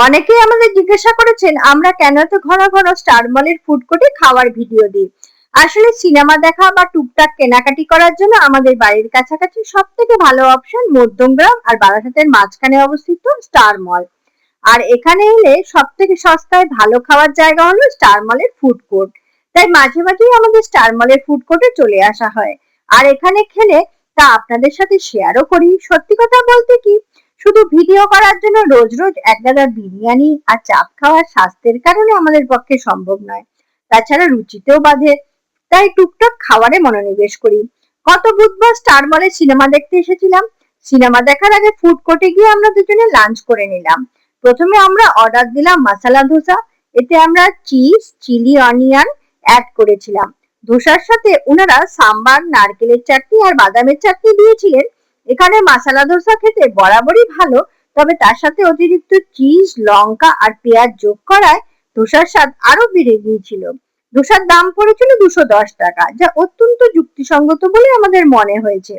অনেকেই আমাদের জিজ্ঞাসা করেছেন আমরা কেন এত ঘন ঘন স্টার মলের ফুড কোর্টে খাওয়ার ভিডিও দিই। আসলে সিনেমা দেখা বা টুকটাক কেনাকাটি করার জন্য আমাদের বাড়ির কাছাকাছি সব থেকে ভালো অপশন মধ্যমগ্রাম আর বারাসাতের মাঝখানে অবস্থিত স্টার মল। আর এখানে এলে সব থেকে সস্তায় ভালো খাওয়ার জায়গা হলো স্টার মলের ফুড কোর্ট। তাই মাঝে মাঝেই আমাদের স্টার মলের ফুড কোর্টে চলে আসা হয়। আর এখানে খেলে তা আপনাদের সাথে শেয়ারও করি। সত্যি কথা বলতে কি, শুধু ভিডিও করার জন্য রোজ রোজ এক গাদা বিরিয়ানি আর চাপ খাওয়া স্বাস্থ্যের কারণে আমাদের পক্ষে সম্ভব নয়। তাছাড়া রুচিতেও বাধে। তাই টুকটাক খাবারে মনোনিবেশ করি। গত বুধবার স্টার মলে সিনেমা দেখতে এসেছিলাম। সিনেমা দেখার আগে ফুড কোর্টে গিয়ে আমরা দুজনে লাঞ্চ করে নিলাম। প্রথমে আমরা অর্ডার দিলাম মশলা ধোসা। এতে আমরা চিজ, চিলি, অনিয়ন অ্যাড করেছিলাম। ধোসার সাথে ওনারা সাম্বার, নারকেলের চাটনি আর বাদামের চাটনি দিয়েছিলেন। এখানে মশলা ধোসা খেতে বরাবরই ভালো, তবে তার সাথে অতিরিক্ত চিজ, লঙ্কা আর পেঁয়াজ যোগ করায় ধোসার স্বাদ আরো বেড়ে গিয়েছিল। ধোসার দাম পড়েছিল 210 টাকা, যা অত্যন্ত যুক্তিসঙ্গত বলে আমাদের মনে হয়েছে।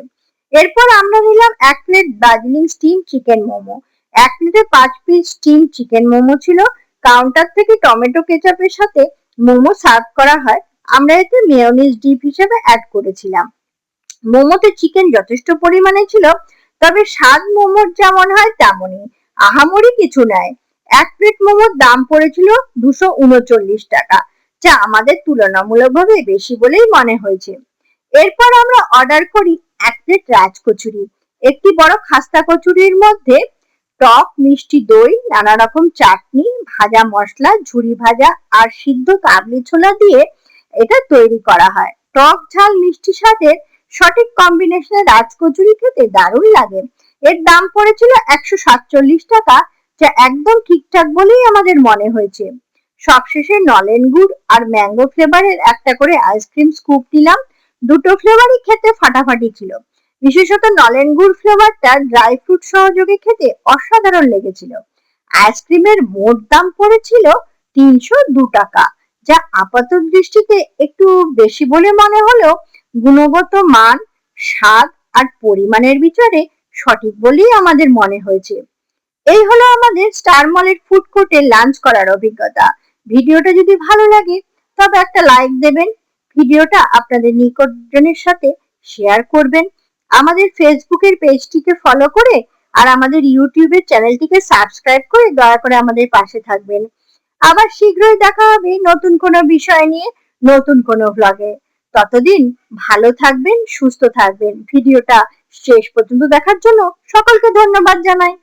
এরপর আমরা নিলাম 1 plate Darjeeling steam chicken momo. 1 প্লেটে 5 পিস স্টিম চিকেন মোমো ছিল। কাউন্টার থেকে টমেটো কেচাপের সাথে মোমো সার্ভ করা হয়। আমরা এতে মেয়োনিজ ডিপ হিসেবে অ্যাড করেছিলাম। মোমোতে চিকেন যথেষ্ট পরিমাণে ছিল, তবে স্বাদ মোমোর যেমন হয় তেমনই, আহামরি কিছু নয়। 1 প্লেট মোমোর দাম পড়েছিল 239 টাকা, যা আমাদের তুলনামূলকভাবে বেশি বলেই মনে হয়েছে। এরপর আমরা অর্ডার করি 1 প্লেট রাজ কচুরি। একটি বড় খাস্তা কচুরির মধ্যে টক মিষ্টি দই, নানা রকম চাটনি, ভাজা মশলা, ঝুরি ভাজা আর সিদ্ধ কাবলি ছোলা দিয়ে এটা তৈরি করা হয়। টক ঝাল মিষ্টি স্বাদের সঠিক কম্বিনেশনে রাজ কচুরি খেতে দারুণ লাগে। এর দাম পড়েছিল 147 টাকা, যা একদম ঠিকঠাক বলেই আমাদের মনে হয়েছে। সবশেষে নলেন গুড় আর ম্যাঙ্গো ফ্লেভারের একটা করে আইসক্রিম স্কুপ নিলাম। দুটো ফ্লেভারই খেতে ফাটাফাটি ছিল। বিশেষত নলেন গুড় ফ্লেভারটা ড্রাই ফ্রুট সহযোগে খেতে অসাধারণ লেগেছিল। আইসক্রিমের মোট দাম পড়েছিল 302 টাকা, যা আপাত দৃষ্টিতে একটু বেশি বলে মনে হলেও গুণগত মান, স্বাদ আর পরিমাণের বিচারে সঠিক বলেই আমাদের মনে হয়েছে। এই হলো আমাদের স্টার মলের ফুড কোর্টে লাঞ্চ করার অভিজ্ঞতা। ভিডিওটা যদি ভালো লাগে তবে একটা লাইক দেবেন, ভিডিওটা আপনাদের নিকটজনের সাথে শেয়ার করবেন, আমাদের ফেসবুকের পেজটিকে ফলো করে আর আমাদের ইউটিউবের চ্যানেলটিকে সাবস্ক্রাইব করে দয়া করে আমাদের পাশে থাকবেন। আবার শীঘ্রই দেখা হবে নতুন কোনো বিষয় নিয়ে, নতুন কোনো ভ্লগে। ততদিন ভালো থাকবেন, সুস্থ থাকবেন। ভিডিওটা শেষ পর্যন্ত দেখার জন্য সকলকে ধন্যবাদ জানাই।